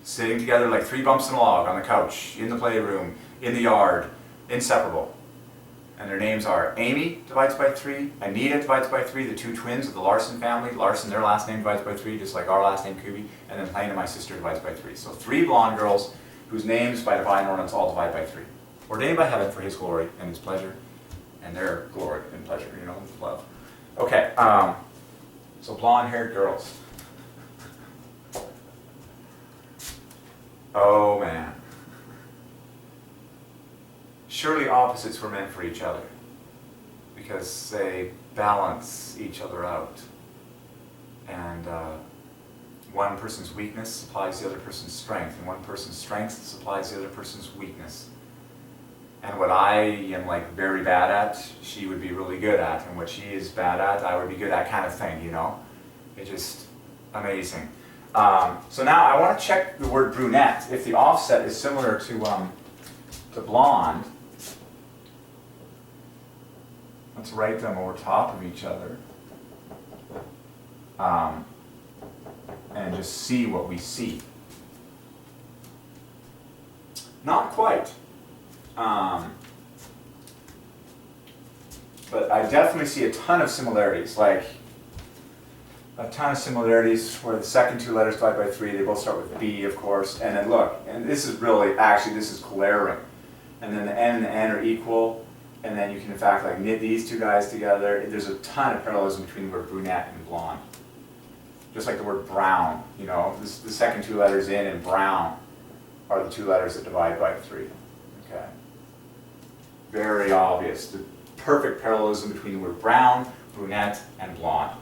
sitting together like three bumps in a log on the couch, in the playroom, in the yard, inseparable. And their names are Amy divides by 3, Anita divides by 3, the two twins of the Larson family. Larson, their last name divides by 3, just like our last name, Kubi. And then Helena, my sister, divides by 3. So 3 blonde girls whose names by divine ordinance all divide by 3. Ordained by heaven for his glory and his pleasure, and their glory and pleasure, you know, love. Okay, so blonde-haired girls. Oh man. Surely opposites were meant for each other because they balance each other out. And one person's weakness supplies the other person's strength, and one person's strength supplies the other person's weakness. And what I am like very bad at, she would be really good at, and what she is bad at, I would be good at, kind of thing, you know? It's just amazing. So now I want to check the word brunette. If the offset is similar to blonde, let's write them over top of each other and just see what we see. Not quite. But I definitely see a ton of similarities, like a ton of similarities where the second 2 letters divide by 3, they both start with B, of course, and then look, and this is really, actually this is glaring, and then the N and the N are equal, and then you can in fact like knit these 2 guys together. There's a ton of parallelism between the word brunette and blonde. Just like the word brown, you know, the second 2 letters in and brown are the 2 letters that divide by 3. Okay. Very obvious. The perfect parallelism between the word brown, brunette, and blonde.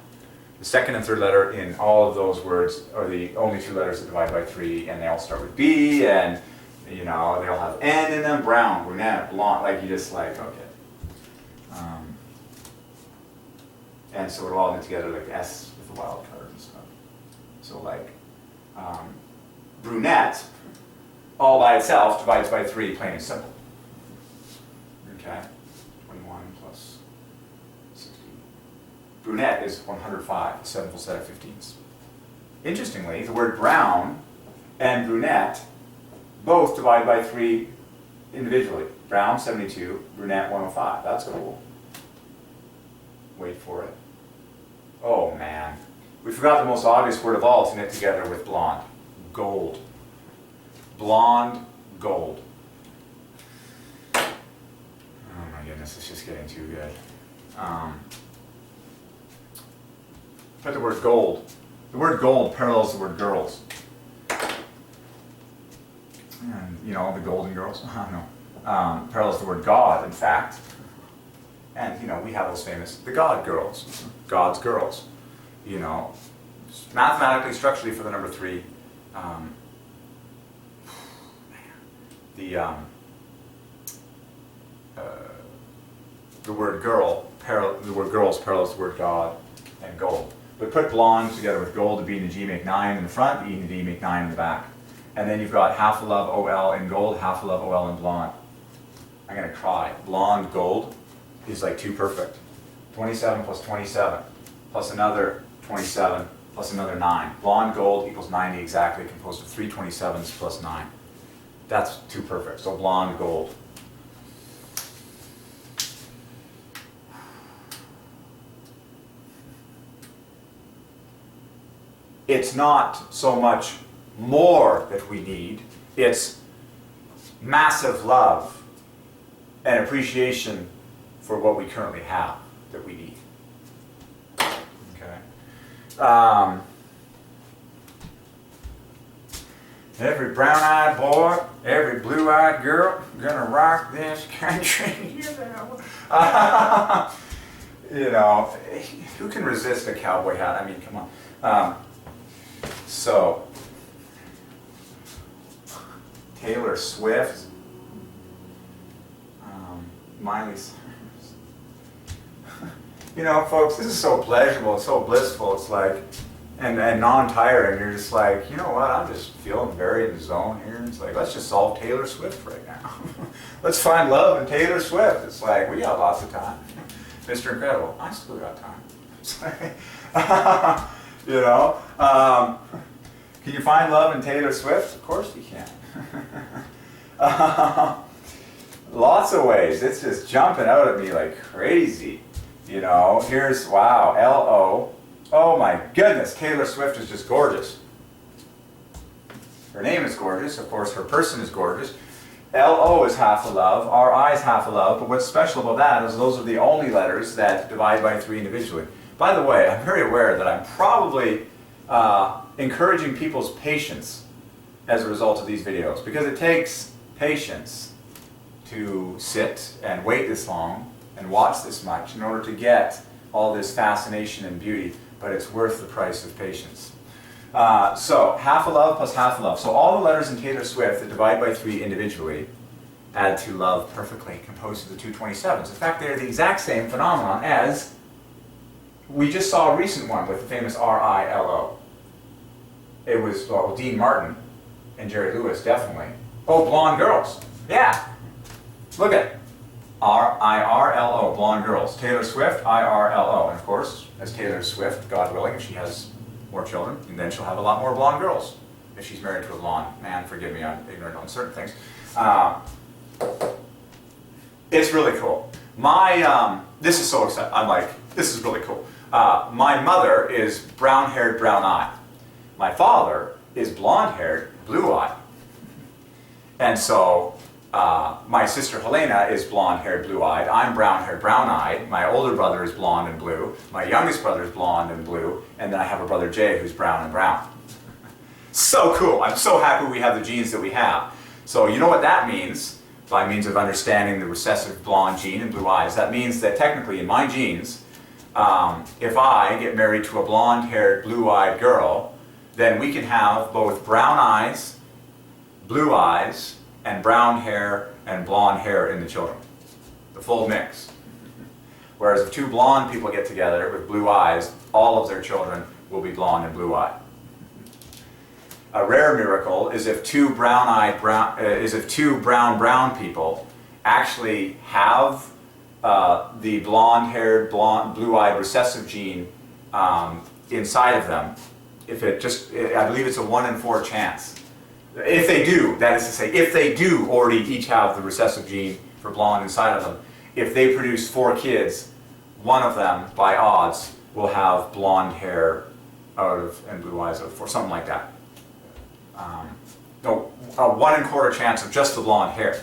The second and third letter in all of those words are the only 2 letters that divide by 3, and they all start with B, and you know, they all have N in them, brown, brunette, blonde, like you just like, okay. And so it'll all knit together like S with the wild card and stuff. So like, brunette, all by itself, divides by 3, plain and simple. Okay, 21 plus 16. Brunette is 105, the 7 full set of 15s. Interestingly, the word brown and brunette both divide by 3 individually. Brown, 72, brunette, 105. That's cool. Wait for it. Oh man. We forgot the most obvious word of all to knit together with blonde. Gold. Blonde, gold. Oh my goodness, it's just getting too good. But the word gold. The word gold parallels the word girls. And, you know, the Golden Girls? No. Parallels the word God, in fact. And, you know, we have those famous, the God girls. God's girls. You know, mathematically, structurally for the number 3, the word girl, the word girls parallels the word God and gold. But put blonde together with gold, the B and the G make 9 in the front, the E and the D make 9 in the back. And then you've got half a love OL in gold, half a love OL in blonde. I'm going to cry. Blonde gold is like too perfect. 27 plus 27 plus another 27 plus another 9. Blonde gold equals 90 exactly, composed of 3 27s plus 9. That's too perfect. So blonde gold. It's not so much more that we need, it's massive love and appreciation for what we currently have that we need. Okay. Every brown-eyed boy, every blue-eyed girl, gonna rock this country. You know, who can resist a cowboy hat? I mean, come on. So, Taylor Swift, Miley Cyrus. You know, folks, this is so pleasurable, it's so blissful, it's like, and non-tiring. You're just like, you know what, I'm just feeling very in the zone here. It's like, let's just solve Taylor Swift right now. Let's find love in Taylor Swift. It's like, we got lots of time. Mr. Incredible, I still got time. It's like, you know, Can you find love in Taylor Swift? Of course you can. Lots of ways. It's just jumping out at me like crazy. You know, here's, wow, L-O. Oh my goodness, Taylor Swift is just gorgeous. Her name is gorgeous. Of course, her person is gorgeous. L-O is half a love. R-I is half a love. But what's special about that is those are the only letters that divide by 3 individually. By the way, I'm very aware that I'm probably encouraging people's patience as a result of these videos, because it takes patience to sit and wait this long and watch this much in order to get all this fascination and beauty, but it's worth the price of patience. So half a love plus half a love. So all the letters in Taylor Swift that divide by 3 individually add to love perfectly, composed of the 227s. In fact, they're the exact same phenomenon as we just saw a recent one with the famous R-I-L-O. It was, well, Dean Martin and Jerry Lewis, definitely. Oh, blonde girls. Yeah. Look at it. R-I-R-L-O, blonde girls. Taylor Swift, I-R-L-O. And of course, as Taylor Swift, God willing, if she has more children, and then she'll have a lot more blonde girls. If she's married to a blonde man, forgive me, I'm ignorant on certain things. It's really cool. This is so exciting. I'm like, this is really cool. My mother is brown-haired, brown-eyed. My father is blonde-haired, blue-eyed. And so, my sister Helena is blonde-haired, blue-eyed. I'm brown-haired, brown-eyed. My older brother is blonde and blue. My youngest brother is blonde and blue. And then I have a brother Jay who's brown and brown. So cool. I'm so happy we have the genes that we have. So you know what that means, by means of understanding the recessive blonde gene and blue eyes? That means that technically in my genes, if I get married to a blonde-haired, blue-eyed girl, then we can have both brown eyes, blue eyes, and brown hair and blonde hair in the children. The full mix. Whereas if 2 blonde people get together with blue eyes, all of their children will be blonde and blue-eyed. A rare miracle is if 2 brown people actually have the blonde-haired, blue-eyed recessive gene inside of them. If it just, I believe it's a 1 in 4 chance. If they do, that is to say, if they do already each have the recessive gene for blonde inside of them, if they produce 4 kids, one of them, by odds, will have blonde hair out of and blue eyes out of 4, something like that. No, a 1 1/4 chance of just the blonde hair,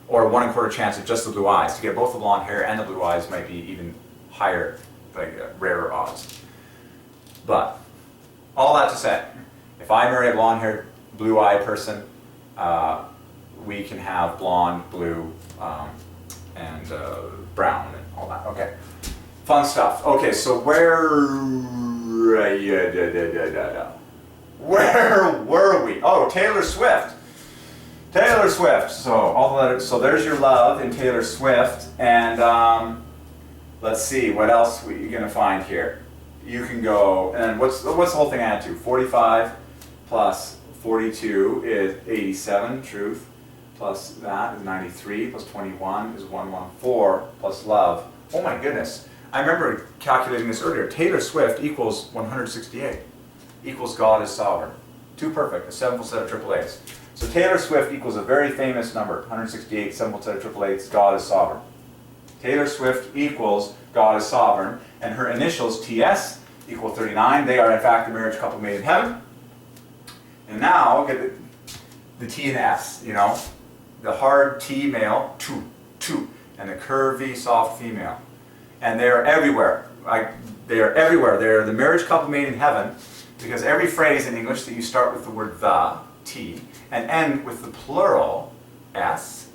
or a 1 1/4 chance of just the blue eyes. To get both the blonde hair and the blue eyes might be even higher, like rarer odds. But all that to say, if I marry a blonde-haired, blue-eyed person, we can have blonde, blue, and brown and all that. Okay, fun stuff. Okay, so where were we? Oh, Taylor Swift. Taylor Swift. So all the letters. So there's your love in Taylor Swift, and let's see what else you're gonna find here. You can go, and what's the whole thing add to? 45 plus 42 is 87, truth, plus that is 93, plus 21 is 114, plus love. Oh my goodness. I remember calculating this earlier. Taylor Swift equals 168, equals God is sovereign. Too perfect, a 7-fold set of triple eights. So Taylor Swift equals a very famous number, 168, 7-fold set of triple eights, God is sovereign. Taylor Swift equals God is sovereign, and her initials, TS, equal 39. They are in fact the marriage couple made in heaven. And now, get the T and S, you know, the hard T male, two, and the curvy soft female. And they are everywhere. They are everywhere. They are the marriage couple made in heaven, because every phrase in English that you start with the word the, T, and end with the plural, S,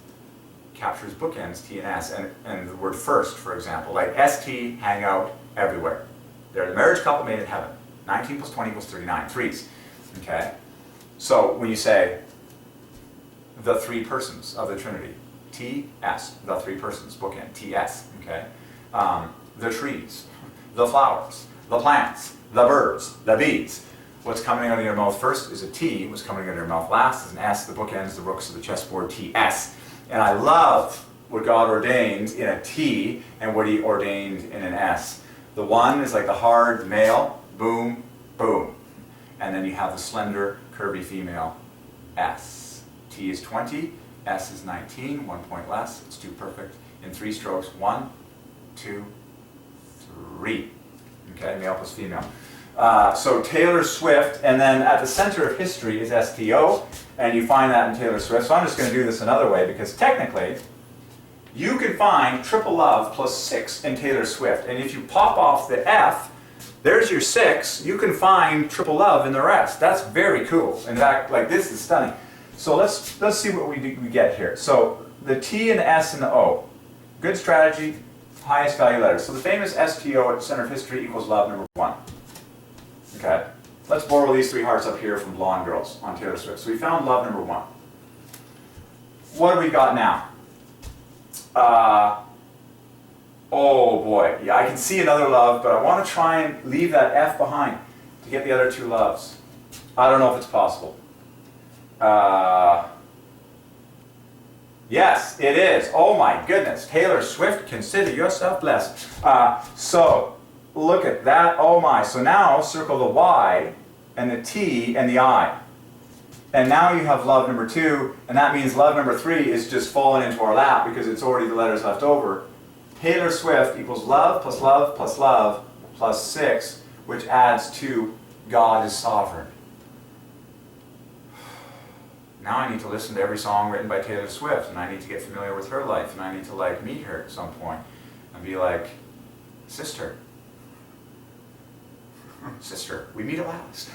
captures bookends, T and S, and the word first, for example, like ST, hang out everywhere. They're the marriage couple made in heaven. 19 plus 20 equals 39, threes. Okay? So when you say the 3 persons of the Trinity, T-S, the 3 persons, bookend, T-S, okay? The trees, the flowers, the plants, the birds, the bees. What's coming out of your mouth first is a T, what's coming out of your mouth last is an S, the bookends, the rooks of the chessboard, T-S. And I love what God ordained in a T and what He ordained in an S. The one is like the hard male, boom, boom. and then you have the slender, curvy female S. T is 20, S is 19, 1 point less. It's 2 perfect in 3 strokes. 1, 2, 3. Okay, male plus female. So Taylor Swift, and then at the center of history is STO, and you find that in Taylor Swift. So I'm just going to do this another way, because technically, you can find triple love plus 6 in Taylor Swift. And if you pop off the F, there's your 6. You can find triple love in the rest. That's very cool. In fact, like, this is stunning. So let's see what we get here. So the T and the S and the O. Good strategy, highest value letters. So the famous STO at the center of history equals love number 1. Okay. Let's borrow these 3 hearts up here from Blonde Girls on Taylor Swift. So we found love number 1. What do we got now? Oh boy, yeah, I can see another love, but I want to try and leave that F behind to get the other 2 loves. I don't know if it's possible. Yes, it is. Oh my goodness. Taylor Swift, consider yourself blessed. So, look at that. Oh my. So now circle the Y and the T and the I. And now you have love number 2, and that means love number 3 is just falling into our lap because it's already the letters left over. Taylor Swift equals love plus love plus love plus 6, which adds to God is sovereign. Now I need to listen to every song written by Taylor Swift, and I need to get familiar with her life, and I need to like meet her at some point and be like, sister, sister, we meet at last.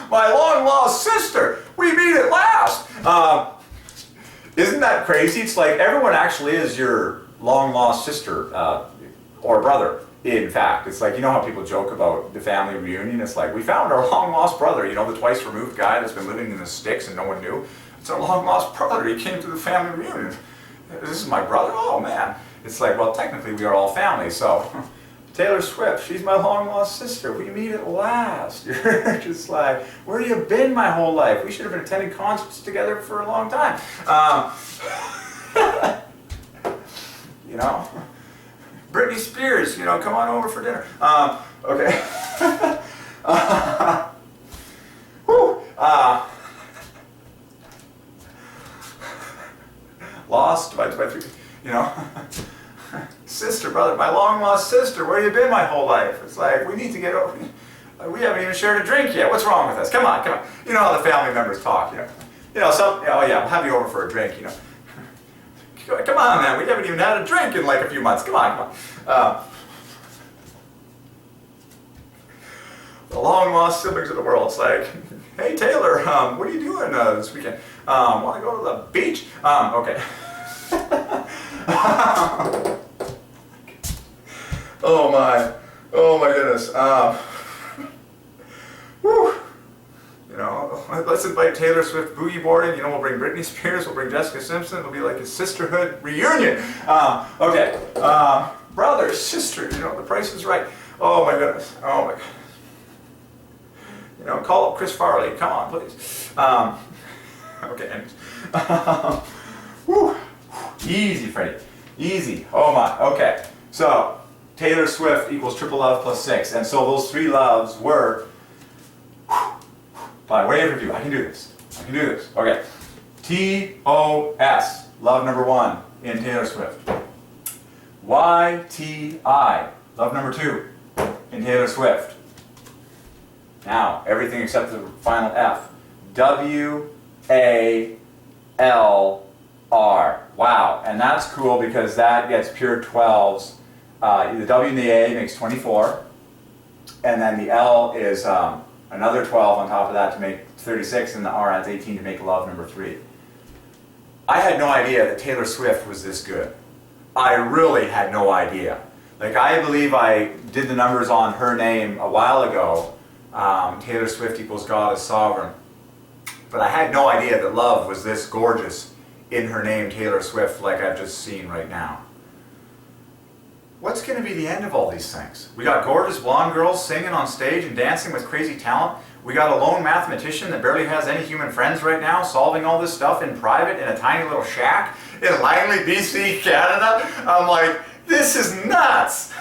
My long-lost sister, we meet at last. Isn't that crazy? It's like everyone actually is your long-lost sister or brother. In fact, it's like, you know how people joke about the family reunion? It's like, we found our long-lost brother, you know, the twice-removed guy that's been living in the sticks and no one knew. It's our long-lost brother. He came to the family reunion. This is my brother? Oh, man. It's like, well, technically we are all family, so... Taylor Swift, she's my long-lost sister. We meet at last. You're just like, where have you been my whole life? We should have been attending concerts together for a long time. You know? Britney Spears, you know, come on over for dinner. Okay. Whew. Lost divided by 3, you know? Sister, brother, my long-lost sister, where have you been my whole life? It's like, we need to get over, we haven't even shared a drink yet. What's wrong with us? Come on, come on. You know how the family members talk, you know. You know, some, oh yeah, we'll have you over for a drink, you know. Come on, man, we haven't even had a drink in like a few months. Come on, come on. The long-lost siblings of the world. It's like, hey, Taylor, what are you doing this weekend? Want to go to the beach? Okay. Oh my goodness. Whew. You know, let's invite Taylor Swift boogie boarding. You know, we'll bring Britney Spears, we'll bring Jessica Simpson. It'll be like a sisterhood reunion. Okay. Brother, sister, you know, the price is right. Oh my goodness. Oh my God. You know, call up Chris Farley. Come on, please. Okay, anyways. Whew. Easy, Freddie. Easy. Oh my. Okay. So, Taylor Swift equals triple love plus 6. And so those 3 loves were, by way of review, I can do this. I can do this. Okay. T-O-S, love number 1 in Taylor Swift. Y-T-I, love number 2 in Taylor Swift. Now, everything except the final F. W-A-L-R. Wow, and that's cool because that gets pure 12s. The W and the A makes 24, and then the L is another 12 on top of that to make 36, and the R adds 18 to make love number 3. I had no idea that Taylor Swift was this good. I really had no idea. Like, I believe I did the numbers on her name a while ago. Taylor Swift equals God is sovereign. But I had no idea that love was this gorgeous in her name, Taylor Swift, like I've just seen right now. What's going to be the end of all these things? We got gorgeous blonde girls singing on stage and dancing with crazy talent. We got a lone mathematician that barely has any human friends right now, solving all this stuff in private in a tiny little shack in Langley, BC, Canada. I'm like, this is nuts.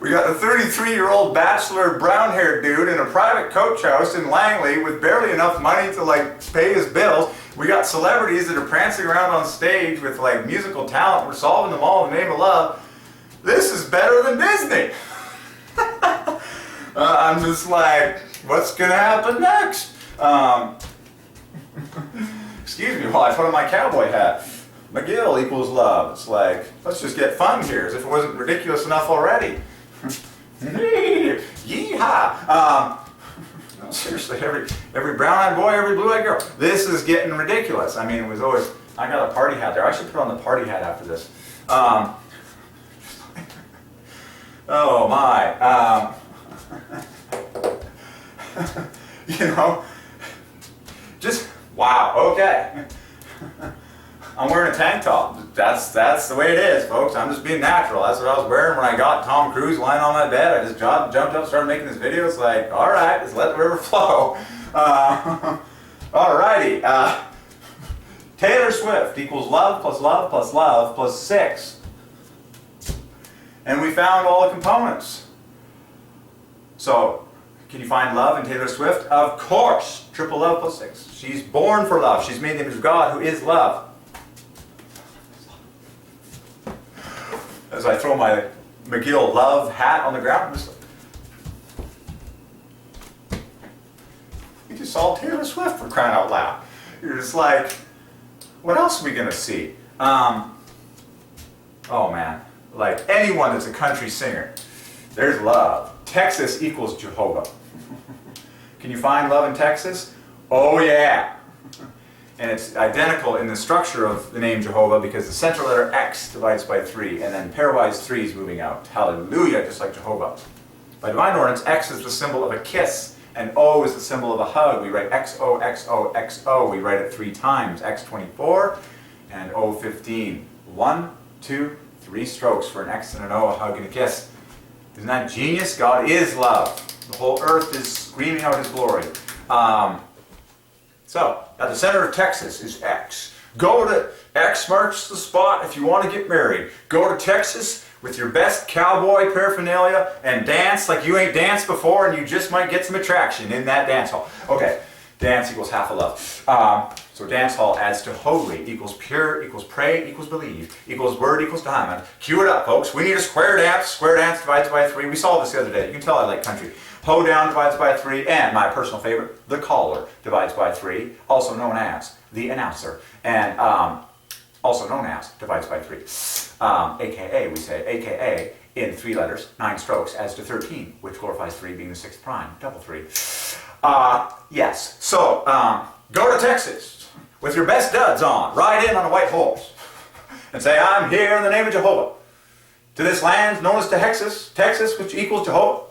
We got a 33-year-old bachelor brown-haired dude in a private coach house in Langley with barely enough money to like pay his bills. We got celebrities that are prancing around on stage with like musical talent. We're solving them all in the name of love. This is better than Disney. I'm just like, what's gonna happen next? Excuse me while I put on my cowboy hat. McGill equals love. It's like, let's just get fun here, as if it wasn't ridiculous enough already. Yeehaw! No, seriously, every brown-eyed boy, every blue-eyed girl. This is getting ridiculous. I mean, it was always, I got a party hat there. I should put on the party hat after this. Oh my. You know, just, wow, okay. I'm wearing a tank top. That's the way it is, folks. I'm just being natural. That's what I was wearing when I got Tom Cruise lying on my bed. I just jumped up, started making this video. It's like, all right, let's let the river flow. Alrighty. Taylor Swift equals love plus love plus love plus 6. And we found all the components. So, can you find love in Taylor Swift? Of course. Triple love plus 6. She's born for love. She's made in the image of God, who is love. As I throw my McGill love hat on the ground, I'm just like, we just saw Taylor Swift, for crying out loud. You're just like, what else are we going to see? Oh man, like anyone that's a country singer, there's love. Texas equals Jehovah. Can you find love in Texas? Oh yeah. And it's identical in the structure of the name Jehovah because the central letter X divides by 3 and then pairwise 3 is moving out. Hallelujah, just like Jehovah. By divine ordinance, X is the symbol of a kiss and O is the symbol of a hug. We write XO, XO, XO. We write it 3 times. X24 and O15. 1, 2, 3 strokes for an X and an O, a hug and a kiss. Isn't that genius? God is love. The whole earth is screaming out His glory. So, at the center of Texas is X. Go to X marks the spot if you want to get married. Go to Texas with your best cowboy paraphernalia and dance like you ain't danced before and you just might get some attraction in that dance hall. Okay, dance equals half of love. So dance hall adds to holy equals pure equals pray equals believe equals word equals diamond. Cue it up, folks. We need a square dance. Square dance divides by 3. We saw this the other day. You can tell I like country. Hoedown divides by 3, and my personal favorite, the caller, divides by 3, also known as the announcer, and also known as divides by 3. AKA, we say, AKA, in 3 letters, 9 strokes, adds to 13, which glorifies 3 being the 6th prime, double 3. Yes, so go to Texas with your best duds on, ride in on a white horse, and say, I'm here in the name of Jehovah, to this land known as Texas, which equals Jehovah.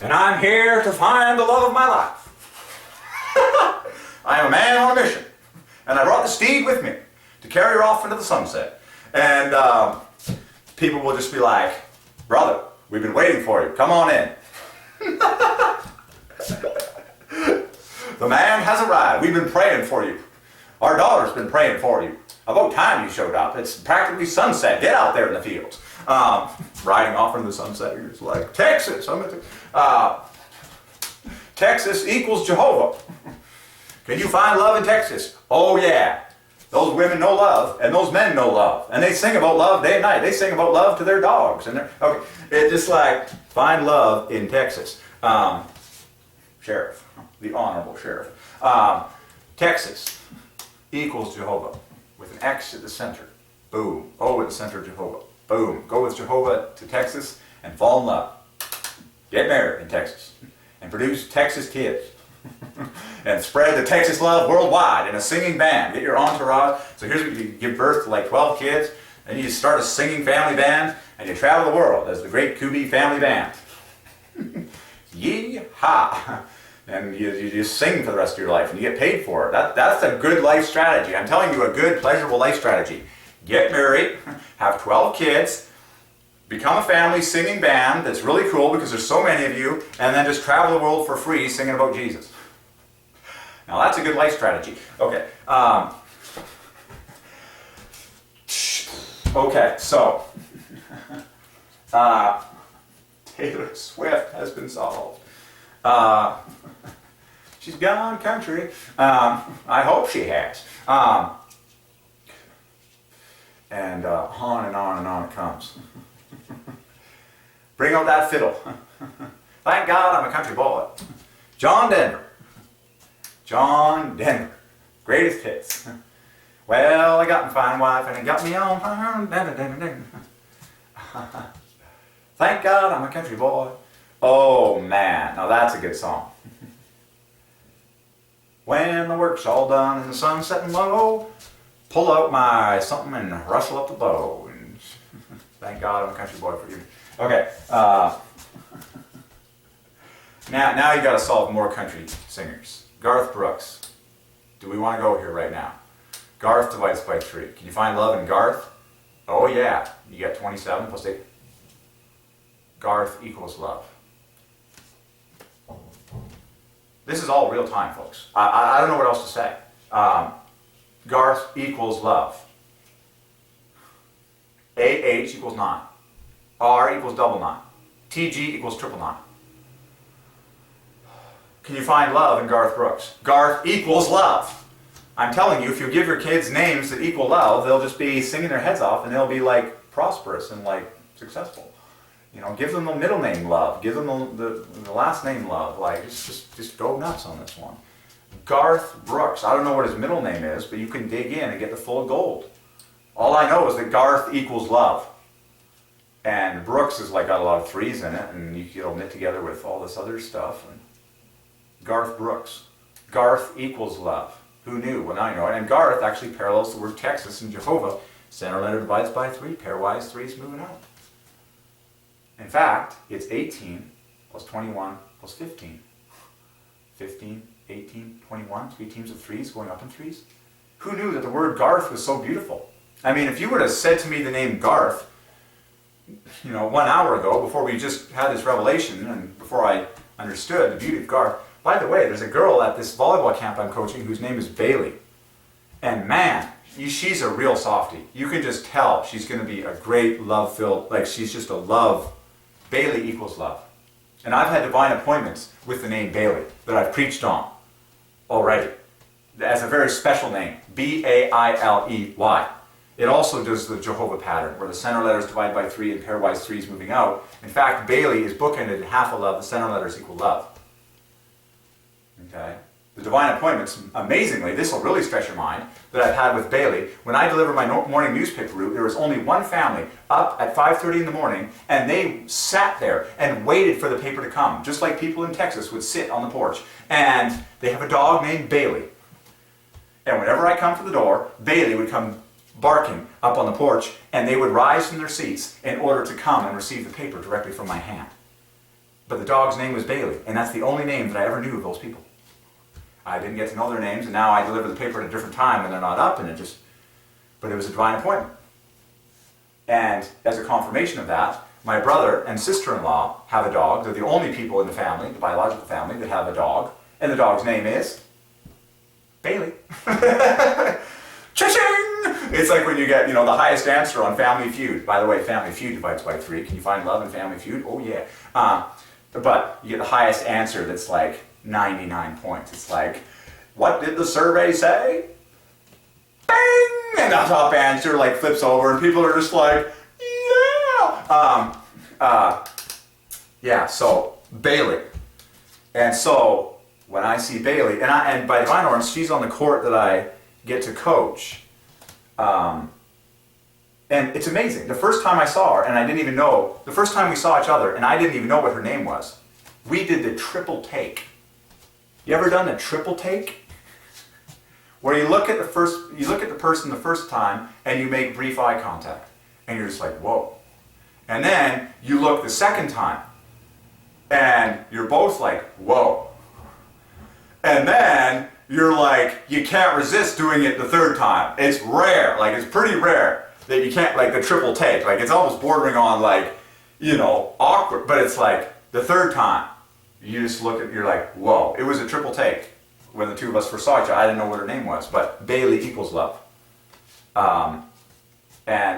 And I'm here to find the love of my life. I am a man on a mission. And I brought the steed with me to carry her off into the sunset. And people will just be like, brother, we've been waiting for you. Come on in. The man has arrived. We've been praying for you. Our daughter's been praying for you. About time you showed up. It's practically sunset. Get out there in the fields. Riding off into the sunset. You're just like, Texas. Texas equals Jehovah. Can you find love in Texas? Oh yeah. Those women know love, and those men know love. And they sing about love day and night. They sing about love to their dogs. And okay, it's just like, find love in Texas. Sheriff. The Honorable Sheriff. Texas equals Jehovah. With an X at the center. Boom. O at the center of Jehovah. Boom. Go with Jehovah to Texas and fall in love. Get married in Texas. And produce Texas kids. And spread the Texas love worldwide in a singing band. Get your entourage. So here's what you give birth to like 12 kids. And you start a singing family band. And you travel the world as the great Kubi family band. Yee-haw. And you just sing for the rest of your life. And you get paid for it. That's a good life strategy. I'm telling you, a good, pleasurable life strategy. Get married. Have 12 kids. Become a family singing band that's really cool because there's so many of you, and then just travel the world for free singing about Jesus. Now that's a good life strategy. Okay. Okay, so Taylor Swift has been solved. She's gone country. I hope she has. And on and on and on it comes. Bring out that fiddle. Thank God I'm a country boy. John Denver. John Denver. Greatest hits. Well, I got me fine wife and it got me on. Thank God I'm a country boy. Oh man, now that's a good song. When the work's all done and the sun's setting low, pull out my something and rustle up the bow. And thank God I'm a country boy for you. Okay. Now you got to solve more country singers. Garth Brooks. Do we want to go here right now? Garth divides by 3. Can you find love in Garth? Oh yeah. You get 27 plus 8. Garth equals love. This is all real time, folks. I don't know what else to say. Garth equals love. AH equals 9. R equals double 9. TG equals triple 9. Can you find love in Garth Brooks? Garth equals love. I'm telling you, if you give your kids names that equal love, they'll just be singing their heads off and they'll be like prosperous and like successful. You know, give them the middle name love. Give them the last name love. Like, just go nuts on this one. Garth Brooks. I don't know what his middle name is, but you can dig in and get the full gold. All I know is that Garth equals love. And Brooks is like got a lot of 3s in it, and it'll knit together with all this other stuff. And Garth Brooks. Garth equals love. Who knew? Well, now you know it. And Garth actually parallels the word Texas and Jehovah. Center letter divides by 3. Pairwise 3 is moving out. In fact, it's 18 plus 21 plus 15. 15, 18, 21, 3 teams of 3s going up in 3s. Who knew that the word Garth was so beautiful? I mean, if you would have said to me the name Garth, 1 hour ago, before we just had this revelation and before I understood the beauty of Garth. By the way, there's a girl at this volleyball camp I'm coaching whose name is Bailey. And man, she's a real softie. You can just tell she's going to be a great love-filled, like she's just a love. Bailey equals love. And I've had divine appointments with the name Bailey that I've preached on already. As a very special name, B-A-I-L-E-Y. It also does the Jehovah pattern, where the center letters divide by 3 and pairwise 3s moving out. In fact, Bailey is bookended in half a love. The center letters equal love. Okay? The divine appointments, amazingly, this will really stretch your mind, that I've had with Bailey. When I delivered my morning newspaper route, there was only one family up at 5:30 in the morning, and they sat there and waited for the paper to come, just like people in Texas would sit on the porch. And they have a dog named Bailey. And whenever I come to the door, Bailey would come barking up on the porch, and they would rise from their seats in order to come and receive the paper directly from my hand. But the dog's name was Bailey, and that's the only name that I ever knew of those people. I didn't get to know their names, and now I deliver the paper at a different time when they're not up, and but it was a divine appointment. And as a confirmation of that, my brother and sister-in-law have a dog. They're the only people in the family, the biological family, that have a dog, and the dog's name is Bailey. Cha-ching! It's like when you get, the highest answer on Family Feud. By the way, Family Feud divides by 3. Can you find love in Family Feud? Oh yeah. But you get the highest answer that's like 99 points. It's like, what did the survey say? Bang! And the top answer like flips over, and people are just like, yeah. So Bailey. And so when I see Bailey, and by Divine Ordinance, she's on the court that I get to coach. And it's amazing. The first time I saw her, and I didn't even know, the first time we saw each other, and I didn't even know what her name was, we did the triple take. You ever done the triple take? Where you look at the person the first time, and you make brief eye contact. And you're just like, whoa. And then you look the second time, and you're both like, whoa. And then you're like, you can't resist doing it the third time. It's rare, like it's pretty rare that you can't, like the triple take. Like it's almost bordering on like, awkward, but it's like the third time. You just look at, you're like, whoa. It was a triple take. When the two of us first saw each other, I didn't know what her name was, but Bailey equals love. And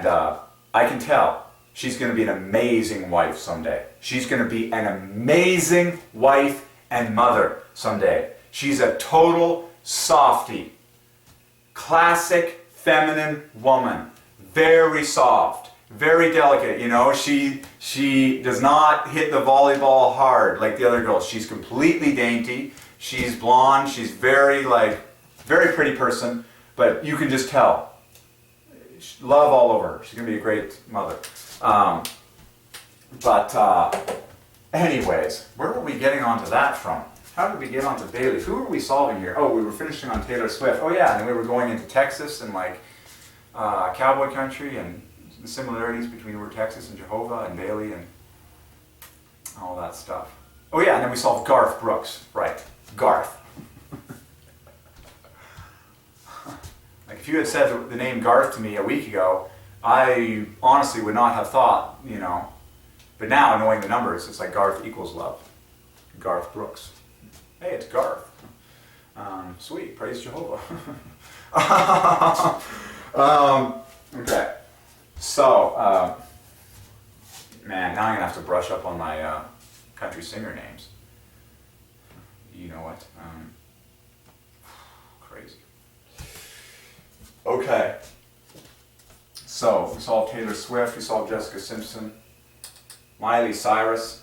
I can tell She's going to be an amazing wife someday. She's going to be an amazing wife and mother someday. She's a total softie. Classic feminine woman. Very soft. Very delicate. You know, she does not hit the volleyball hard like the other girls. She's completely dainty. She's blonde. She's very pretty person. But you can just tell. Love all over her. She's going to be a great mother. Anyways, where were we getting onto that from? How did we get onto Bailey? Who were we solving here? Oh, we were finishing on Taylor Swift. Oh yeah, and we were going into Texas and cowboy country and the similarities between where Texas and Jehovah and Bailey and all that stuff. Oh yeah, and then we solved Garth Brooks. Right, Garth. Like if you had said the name Garth to me a week ago, I honestly would not have thought, you know. But now, knowing the numbers, it's like Garth equals love. Garth Brooks. Hey, it's Garth. Sweet, praise Jehovah. Okay. So, man, now I'm going to have to brush up on my country singer names. You know what? Crazy. Okay. So, we solved Taylor Swift, we solved Jessica Simpson, Miley Cyrus.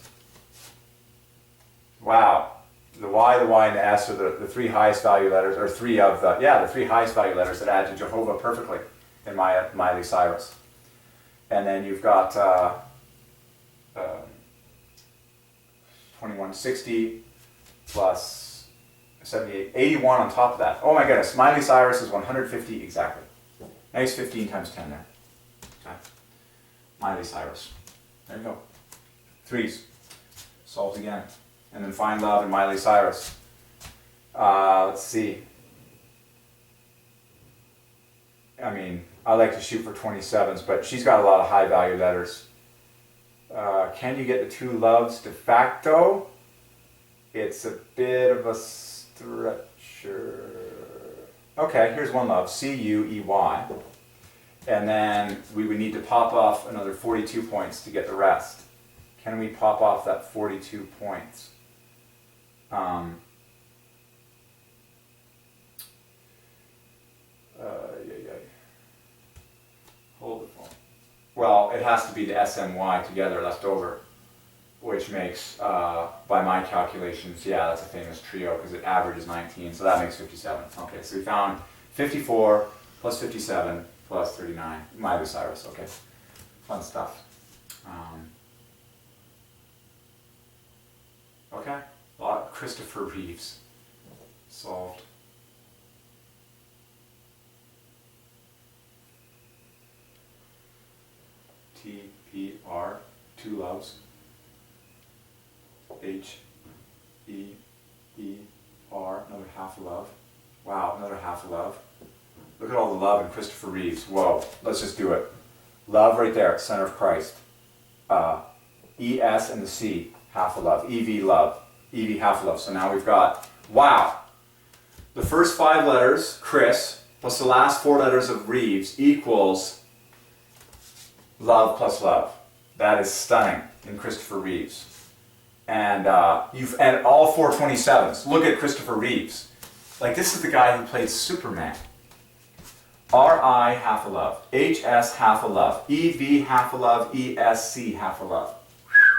Wow. The Y, and the S are the three highest value letters, or the three highest value letters that add to Jehovah perfectly in Miley Cyrus. And then you've got 2160 plus 78, 81 on top of that. Oh my goodness, Miley Cyrus is 150 exactly. Nice 15 times 10 there. Okay. Miley Cyrus. There you go. Threes. Solved again. And then find love in Miley Cyrus. Let's see. I mean, I like to shoot for 27s, but she's got a lot of high value letters. Can you get the two loves de facto? It's a bit of a stretcher. Okay, here's one love, C-U-E-Y. And then we would need to pop off another 42 points to get the rest. Can we pop off that 42 points? Hold the phone. Well, it has to be the SMY together left over, which makes, by my calculations, yeah, that's a famous trio because it averages 19, so that makes 57. Okay, so we found 54 plus 57 plus 39. Miley Cyrus, okay. Fun stuff. Okay, a lot. Christopher Reeves. Solved. T-P-R, two loves. H-E-E-R, another half a love. Wow, another half a love. Look at all the love in Christopher Reeves. Whoa, let's just do it. Love right there, center of Christ. E-S and the C, half a love. E-V love. E-V half a love. So now we've got, wow. The first 5 letters, Chris, plus the last 4 letters of Reeves equals love plus love. That is stunning in Christopher Reeves. And and all 4 27s. Look at Christopher Reeves. Like this is the guy who played Superman. R-I half a love. H-S half a love. E-V half a love. E-S-C half a love.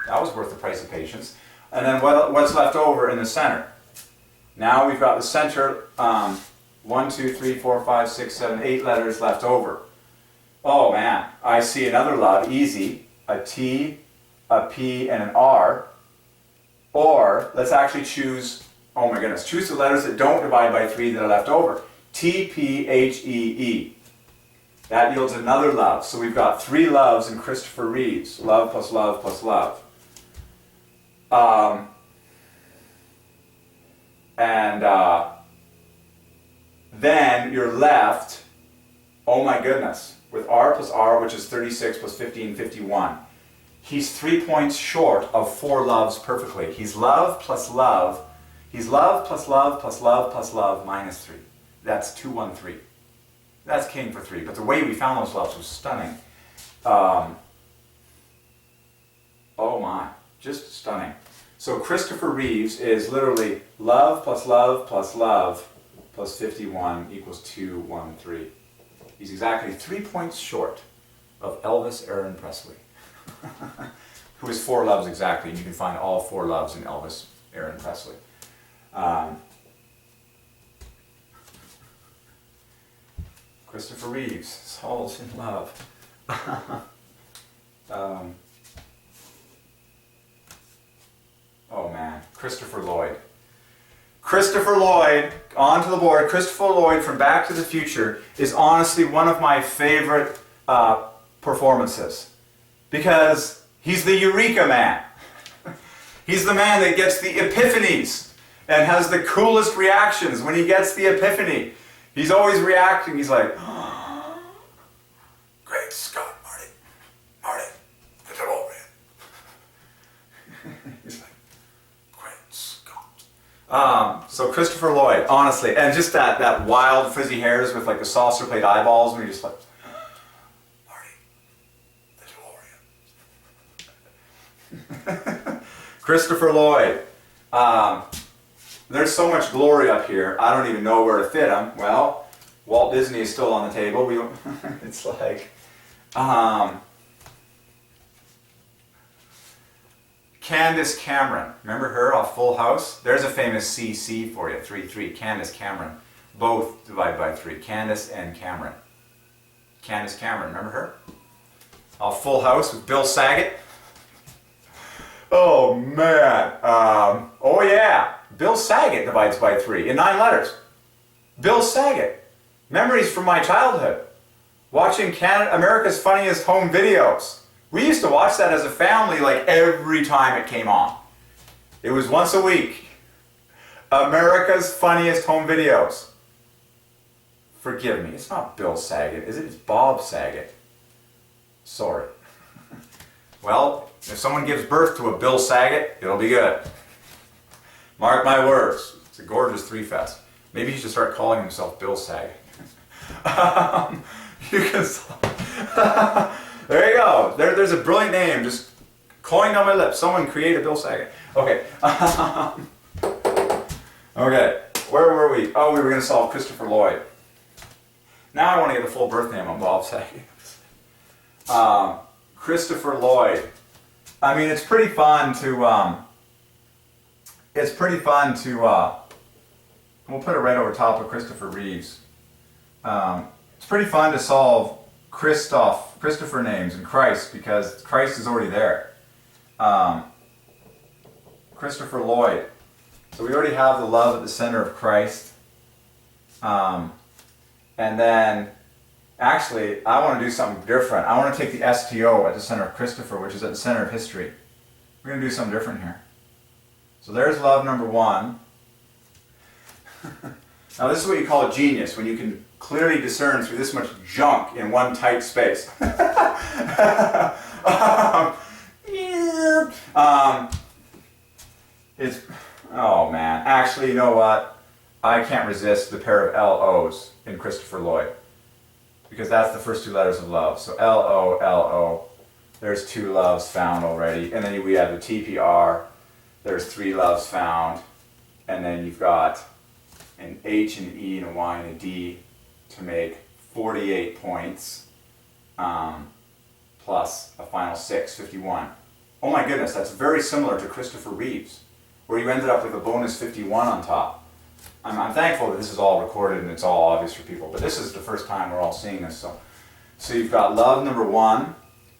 That was worth the price of patience. And then what's left over in the center? Now we've got the center, 1, 2, 3, 4, 5, 6, 7, 8 letters left over. Oh man, I see another love, easy. A T, a P, and an R. Or, let's actually choose, oh my goodness, choose the letters that don't divide by 3 that are left over. T, P, H, E, E. That yields another love. So we've got 3 loves in Christopher Reeves. Love plus love plus love. Then you're left, oh my goodness, with R plus R, which is 36 plus 15, 51. He's 3 points short of 4 loves perfectly. He's love plus love. He's love plus love plus love plus love minus 3. That's 213. That's king for 3. But the way we found those loves was stunning. Oh my, just stunning. So Christopher Reeves is literally love plus love plus love plus 51 equals 213. He's exactly 3 points short of Elvis Aaron Presley, who is 4 loves exactly. And you can find all 4 loves in Elvis Aaron Presley. Christopher Reeves, Souls in Love. Oh man, Christopher Lloyd. Christopher Lloyd, onto the board. Christopher Lloyd from Back to the Future is honestly one of my favorite performances. Because he's the Eureka Man. He's the man that gets the epiphanies and has the coolest reactions when he gets the epiphany. He's always reacting. He's like, oh, great Scott, Marty, the DeLorean. He's like, great Scott. So Christopher Lloyd, honestly, and just that wild frizzy hairs with like the saucer plate eyeballs, where you're just like, Marty, the DeLorean. Christopher Lloyd. There's so much glory up here, I don't even know where to fit them. Well, Walt Disney is still on the table. It's like, Candace Cameron. Remember her off Full House? There's a famous CC for you, 3-3. Candace Cameron. Both divided by 3. Candace and Cameron. Candace Cameron, remember her? Off Full House with Bill Saget. Oh man. Oh yeah. Bill Saget divides by 3 in 9 letters. Bill Saget. Memories from my childhood. Watching America's Funniest Home Videos. We used to watch that as a family like every time it came on. It was once a week. America's Funniest Home Videos. Forgive me, it's not Bill Saget, is it? It's Bob Saget. Sorry. Well, if someone gives birth to a Bill Saget, it'll be good. Mark my words. It's a gorgeous 3-fest. Maybe he should start calling himself Bill Saget. You can. There you go. There's a brilliant name just coined on my lips. Someone create a Bill Saget. Okay. Okay. Where were we? Oh, we were going to solve Christopher Lloyd. Now I want to get the full birth name on Bob Saget. Christopher Lloyd. I mean, it's pretty fun to. We'll put it right over top of Christopher Reeves. It's pretty fun to solve Christopher names and Christ because Christ is already there. Christopher Lloyd. So we already have the love at the center of Christ. And then, actually, I want to do something different. I want to take the STO at the center of Christopher, which is at the center of history. We're going to do something different here. So there's love number 1. Now this is what you call a genius, when you can clearly discern through this much junk in one tight space. Oh man, actually, you know what? I can't resist the pair of LOs in Christopher Lloyd, because that's the first 2 letters of love. So LO, LO, there's 2 loves found already, and then we have the TPR, there's 3 loves found, and then you've got an H and an E and a Y and a D to make 48 points, plus a final 6, 51. Oh my goodness, that's very similar to Christopher Reeves, where you ended up with a bonus 51 on top. I'm thankful that this is all recorded and it's all obvious for people, but this is the first time we're all seeing this. So you've got love number 1,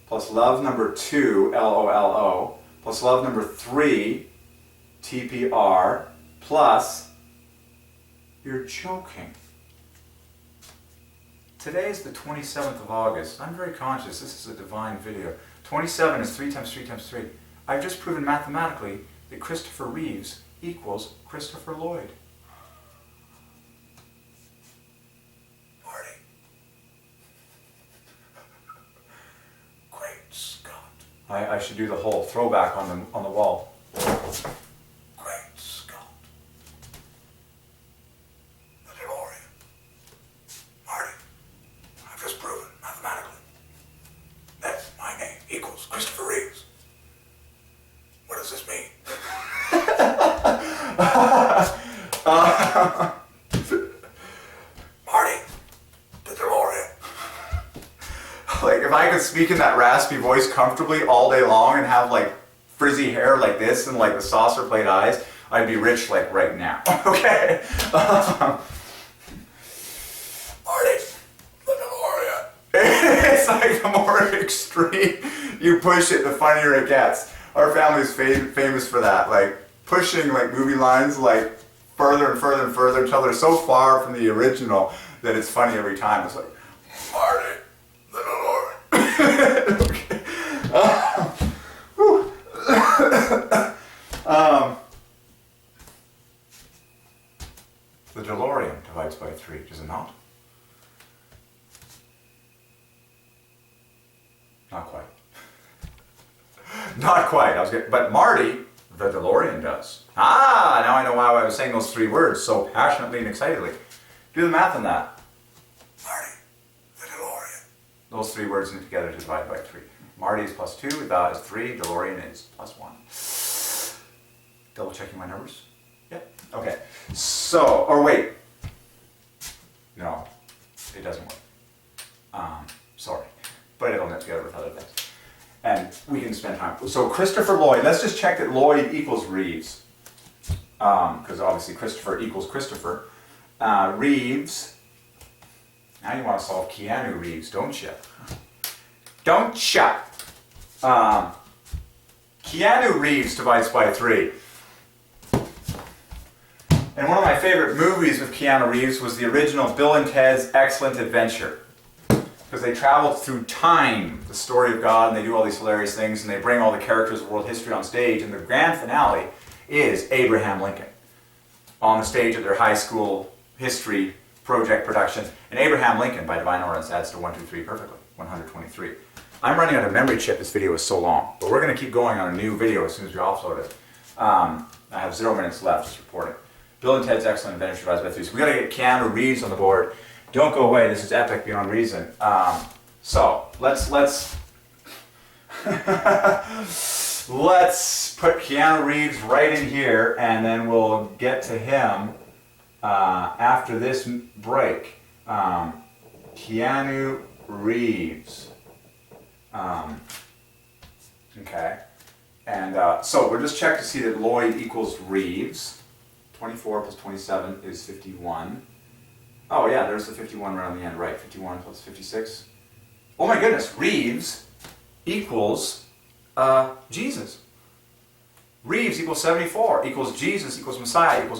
plus love number 2, LOLO, plus love number 3, TPR, plus, you're joking. Today is the 27th of August. I'm very conscious, this is a divine video. 27 is 3 times 3 times 3. I've just proven mathematically that Christopher Reeves equals Christopher Lloyd. Marty. Great Scott. I should do the whole throwback on the wall. Great Scott. The DeLorean. Marty, I've just proven mathematically that my name equals Christopher Reeves. speak in that raspy voice comfortably all day long and have like frizzy hair like this and like the saucer plate eyes, I'd be rich like right now. Okay? Marty, the DeLorean. It's like the more extreme you push it, the funnier it gets. Our family's famous for that, like pushing like movie lines like further and further and further until they're so far from the original that it's funny every time. It's like, Marty, the DeLorean. Okay. The DeLorean divides by 3, does it not? Not quite. Not quite. But Marty, the DeLorean does. Ah, now I know why I was saying those 3 words so passionately and excitedly. Do the math on that. Marty, the DeLorean. Those 3 words knit together to divide by 3. Marty is +2, the is 3, DeLorean is +1. Double checking my numbers? Yep. Okay. So, or wait. No, it doesn't work. Sorry. But it'll knit together with other things. And we can spend time. So Christopher Lloyd, let's just check that Lloyd equals Reeves. Because obviously Christopher equals Christopher. Reeves, now you want to solve Keanu Reeves, don't you? Don't you? Keanu Reeves divides by 3. And one of my favorite movies with Keanu Reeves was the original Bill and Ted's Excellent Adventure. Because they travel through time, the story of God, and they do all these hilarious things, and they bring all the characters of world history on stage, and the grand finale is Abraham Lincoln on the stage of their high school history project production. And Abraham Lincoln, by Divine Ordinance, adds to 1, 2, 3 perfectly, 123. I'm running out of memory chip, this video is so long, but we're going to keep going on a new video as soon as we offload it. I have 0 minutes left, just reporting. Bill and Ted's Excellent Adventure divides by 3. So we got to get Keanu Reeves on the board. Don't go away. This is epic beyond reason. So let's let's put Keanu Reeves right in here, and then we'll get to him after this break. Keanu Reeves. Okay, and so we'll just check to see that Lloyd equals Reeves. 24 plus 27 is 51. Oh yeah, there's the 51 right on the end, right? 51 plus 56. Oh my goodness, Reeves equals Jesus. Reeves equals 74, equals Jesus, equals Messiah, equals God.